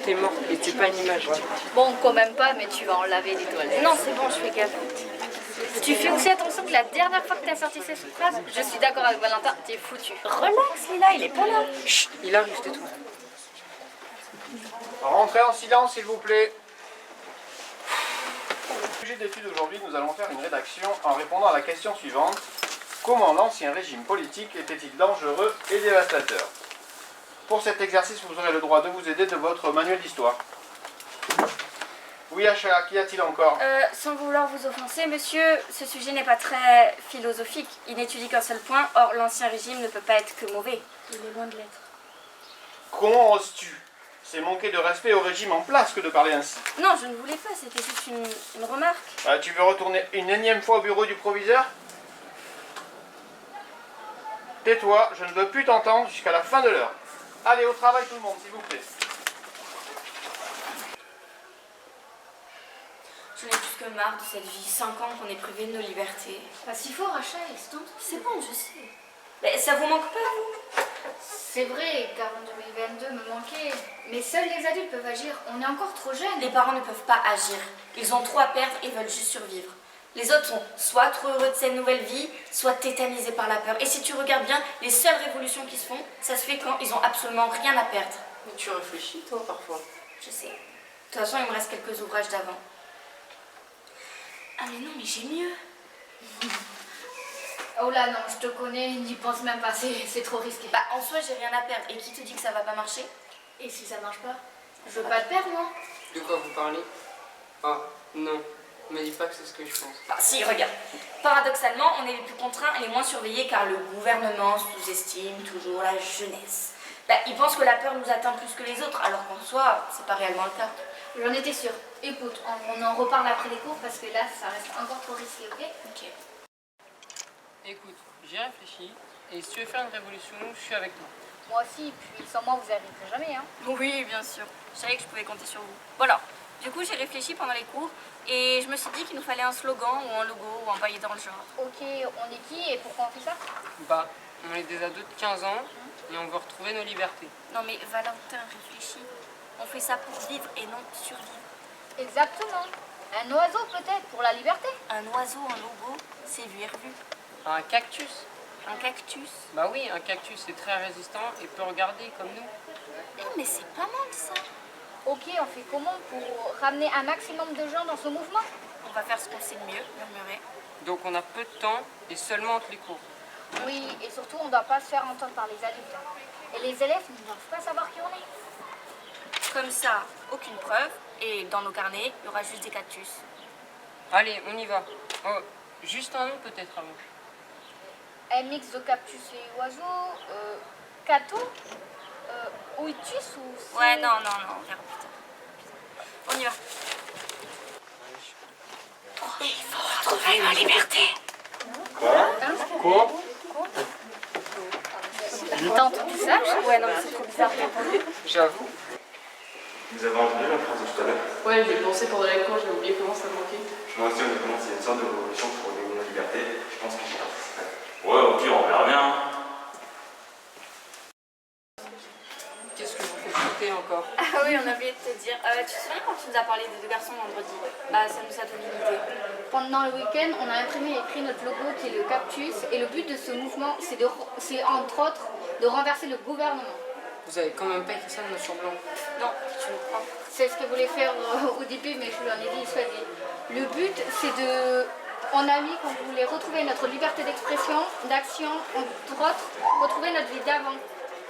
t'es morte et c'est pas une image. Bon, quand même pas, mais tu vas en laver des toilettes. Non, c'est bon, je fais gaffe. Tu fais aussi attention que la dernière fois que t'as sorti cette phrase, je suis d'accord avec Valentin, t'es foutu. Relax, Lila, il est pas là. Chut, il arrive, tais-toi. Rentrez en silence, s'il vous plaît. Sujet d'étude aujourd'hui, nous allons faire une rédaction en répondant à la question suivante. Comment l'ancien régime politique était-il dangereux et dévastateur? Pour cet exercice, vous aurez le droit de vous aider de votre manuel d'histoire. Oui, Acha, qu'y a-t-il encore? Sans vouloir vous offenser, monsieur, ce sujet n'est pas très philosophique. Il n'étudie qu'un seul point. Or, l'ancien régime ne peut pas être que mauvais. Il est loin de l'être. Comment oses-tu? C'est manquer de respect au régime en place que de parler ainsi. Non, je ne voulais pas, c'était juste une remarque. Tu veux retourner une énième fois au bureau du proviseur? Tais-toi, je ne veux plus t'entendre jusqu'à la fin de l'heure. Allez, au travail tout le monde, s'il vous plaît. J'en ai plus que marre de cette vie. 5 ans qu'on est privés de nos libertés. Pas si fort, Rachel, c'est C'est bon, je sais. Mais ça vous manque pas, vous? C'est vrai, car en 2022 me manquait. Mais seuls les adultes peuvent agir, on est encore trop jeunes. Les parents ne peuvent pas agir. Ils ont trop à perdre et veulent juste survivre. Les autres sont soit trop heureux de cette nouvelle vie, soit tétanisés par la peur. Et si tu regardes bien, les seules révolutions qui se font, ça se fait quand ils ont absolument rien à perdre. Mais tu réfléchis, toi, parfois. Je sais. De toute façon, il me reste quelques ouvrages d'avant. Ah mais non, mais j'ai mieux. Oh là non, je te connais, n'y pense même pas, c'est trop risqué. Bah en soi, j'ai rien à perdre. Et qui te dit que ça va pas marcher? Et si ça marche pas? Je veux pas te perdre, moi. De quoi vous parlez? Ah, non. Ne me dis pas que c'est ce que je pense. Bah si, regarde. Paradoxalement, on est les plus contraints et les moins surveillés car le gouvernement sous-estime toujours la jeunesse. Bah, il pense que la peur nous atteint plus que les autres, alors qu'en soi, c'est pas réellement le cas. J'en étais sûre. Écoute, on en reparle après les cours parce que là, ça reste encore trop risqué, ok? Ok. Écoute, j'ai réfléchi et si tu veux faire une révolution, je suis avec toi. Moi aussi, puis sans moi, vous arriverez jamais, hein. Oui, bien sûr. Je savais que je pouvais compter sur vous. Voilà. Du coup, j'ai réfléchi pendant les cours et je me suis dit qu'il nous fallait un slogan ou un logo ou un paillet dans le genre. Ok, on est qui et pourquoi on fait ça? Bah, on est des ados de 15 ans et on veut retrouver nos libertés. Non mais Valentin, réfléchis. On fait ça pour vivre et non survivre. Exactement. Un oiseau peut-être, pour la liberté. Un oiseau, un logo, c'est vu et revu. Un cactus? Un cactus. Bah oui, un cactus c'est très résistant et peut regarder comme nous. Eh, mais c'est pas mal ça. Ok, on fait comment pour ramener un maximum de gens dans ce mouvement? On va faire ce qu'on sait de mieux, murmurer. Donc on a peu de temps et seulement entre les cours. Oui, et surtout, on ne doit pas se faire entendre par les adultes. Et les élèves ne doivent pas savoir qui on est. Comme ça, aucune preuve. Et dans nos carnets, il y aura juste des cactus. Allez, on y va. Oh, juste un nom peut-être avant. Un mix de cactus et oiseaux, cato, oitus ou... Ouais, non, on verra plus tard. On y va. Il faut retrouver ma liberté. Quoi? T'as entendu ça? Ouais, non, mais c'est trop bizarre. J'avoue. Vous avez entendu la phrase de tout à l'heure? Ouais, j'ai pensé pendant les cours, j'ai oublié comment ça manquait. Moi aussi, honnêtement, c'est une sorte de révolution pour gagner la liberté. Je pense que j'y participerai. Ouais, au pire, on verra bien. Qu'est-ce que vous faites sauter encore? Ah oui, on a oublié de te dire. Tu te souviens quand tu nous as parlé des deux garçons vendredi? Bah, ça nous a donné une idée. Pendant le week-end, on a imprimé et écrit notre logo qui est le cactus. Et le but de ce mouvement, c'est entre autres de renverser le gouvernement. Vous avez quand même pas écrit ça de noir sur blanc. Non, tu me crois. C'est ce que voulait faire au début, mais je lui en ai dit, soit dit. Le but, c'est de... On a mis qu'on voulait retrouver notre liberté d'expression, d'action, entre autres, retrouver notre vie d'avant.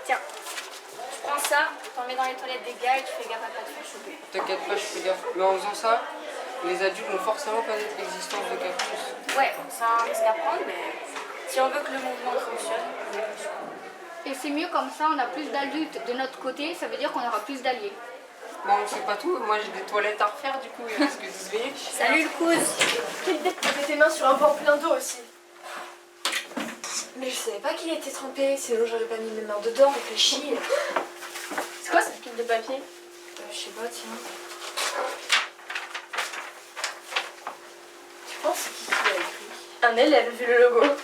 Tiens, tu prends ça, t'en mets dans les toilettes des gars et tu fais gaffe à pas te faire choper. T'inquiète pas, je fais gaffe. Mais en faisant ça, les adultes vont forcément connaître l'existence de cactus. Ouais, c'est un risque à prendre, mais si on veut que le mouvement fonctionne, Et c'est mieux comme ça, on a plus d'adultes de notre côté, ça veut dire qu'on aura plus d'alliés. Bon, on sait pas tout. Moi, j'ai des toilettes à refaire, du coup, il reste que 10 minutes. Salut le cousin. Quelle idée de poser tes mains sur un pan plein d'eau aussi. Mais je savais pas qu'il était trempé, sinon j'aurais pas mis mes mains dedans, réfléchis. C'est quoi cette pile de papier? Je sais pas, tiens. Tu penses c'est qui l'a écrit? Un élève, vu le logo.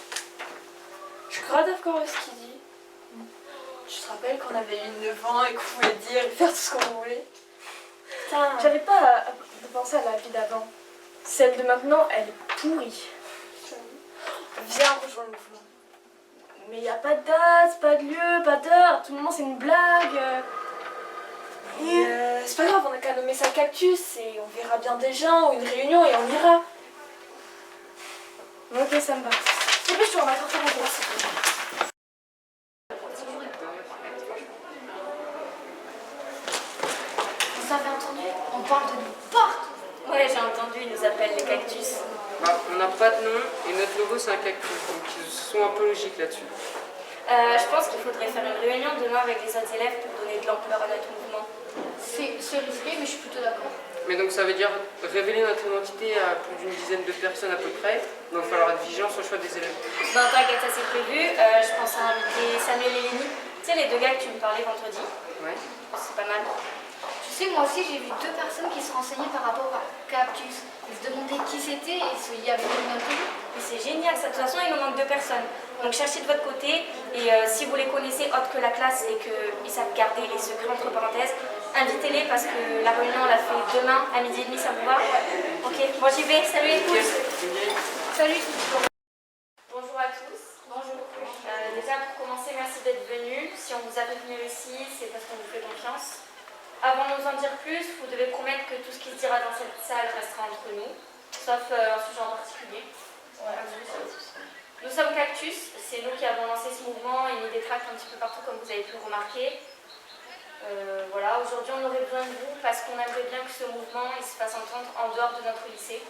Je suis grave d'accord avec ce qu'il dit. Tu te rappelles qu'on avait eu 9 ans et qu'on pouvait dire et faire tout ce qu'on voulait? Putain. J'arrive pas à penser à la vie d'avant. Celle de maintenant, elle est pourrie. Viens rejoindre le mouvement. Mais il n'y a pas de date, pas de lieu, pas d'heure. À tout moment, c'est une blague. C'est pas grave, on a qu'à nommer ça cactus et on verra bien des gens ou une réunion et on ira. Ok, ça me va. Dépêche-toi, on va sortir en course. Vous avez entendu? On parle de nous partout. Ouais, j'ai entendu, ils nous appellent les cactus. Bah, on n'a pas de nom et notre logo c'est un cactus, donc ils sont un peu logiques là-dessus. Je pense qu'il faudrait faire une réunion demain avec les autres élèves pour donner de l'ampleur à notre mouvement. C'est risqué, mais je suis plutôt d'accord. Mais donc ça veut dire révéler notre identité à plus d'une dizaine de personnes à peu près, donc il va falloir être vigilant sur le choix des élèves. Ben t'inquiète, ça c'est prévu. Je pense à inviter Samuel et Lénie. Tu sais, les deux gars que tu me parlais vendredi. Ouais. C'est pas mal. Tu sais, moi aussi, j'ai vu 2 personnes qui se renseignaient par rapport à Cactus. Ils se demandaient qui c'était et s'il y avait combien de pays. Mais c'est génial, ça. De toute façon, il nous manque 2 personnes. Donc cherchez de votre côté et si vous les connaissez autres que la classe et qu'ils savent garder les secrets entre parenthèses, invitez-les parce que la réunion on la fait demain à 12h30, ça vous va? Ok, bon j'y vais, salut les tous. Salut. Bonjour à tous. Bonjour. Déjà pour commencer, merci d'être venus. Si on vous a fait venir ici, c'est parce qu'on vous fait confiance. Avant de nous en dire plus, vous devez promettre que tout ce qui se dira dans cette salle restera entre nous, sauf un sujet en particulier. Nous sommes Cactus, c'est nous qui avons lancé ce mouvement et mis des tracts un petit peu partout comme vous avez pu le remarquer. Voilà, aujourd'hui on aurait besoin de vous parce qu'on aimerait bien que ce mouvement il se fasse entendre en dehors de notre lycée.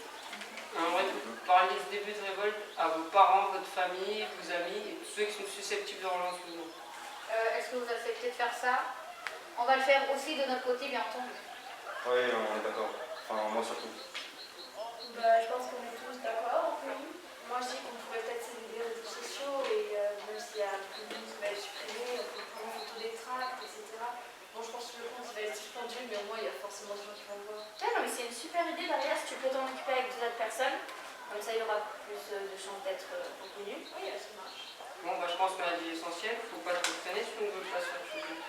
On aimerait que vous parliez ce début de révolte à vos parents, votre famille, vos amis et tous ceux qui sont susceptibles de relancer ce mouvement. Est-ce que vous acceptez de faire ça? On va le faire aussi de notre côté, bien entendu. Oui, on est d'accord. Enfin, moi surtout. Bah, je pense qu'on est tous d'accord. Oui. Moi, je dis qu'on pourrait peut-être s'aider des réseaux sociaux et même s'il y a tout le monde qui va être supprimé, on peut prendre en photo des tracts, etc. Bon, je pense que le compte il va être suspendu, mais au moins il y a forcément des gens qui vont le voir. Ouais, non mais c'est une super idée derrière, si tu peux t'en occuper avec 2 autres personnes, comme ça il y aura plus de chances d'être reconnu. Oui, ça marche. Bon, bah, je pense qu'on a dit l'essentiel, il ne faut pas trop traîner si on ne veut pas se faire choper.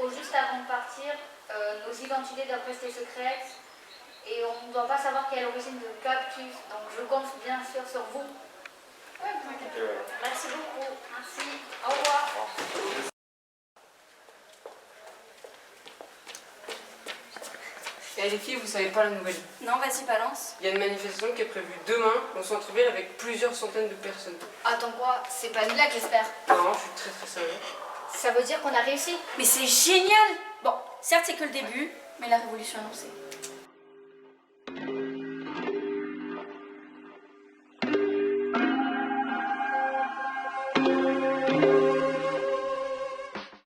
Juste avant de partir, nos identités doivent rester secrètes et on ne doit pas savoir quelle est l'origine de Cactus. Donc je compte bien sûr sur vous. Ok, ouais. Merci beaucoup. Merci. Au revoir. Et les filles, vous savez pas la nouvelle. Non, vas-y, balance. Il y a une manifestation qui est prévue demain au centre-ville avec plusieurs centaines de personnes. Attends quoi? C'est pas une blague, j'espère. Non, je suis très très sérieux. Ça veut dire qu'on a réussi? Mais c'est génial. Bon, certes c'est que le début, mais la révolution annoncée.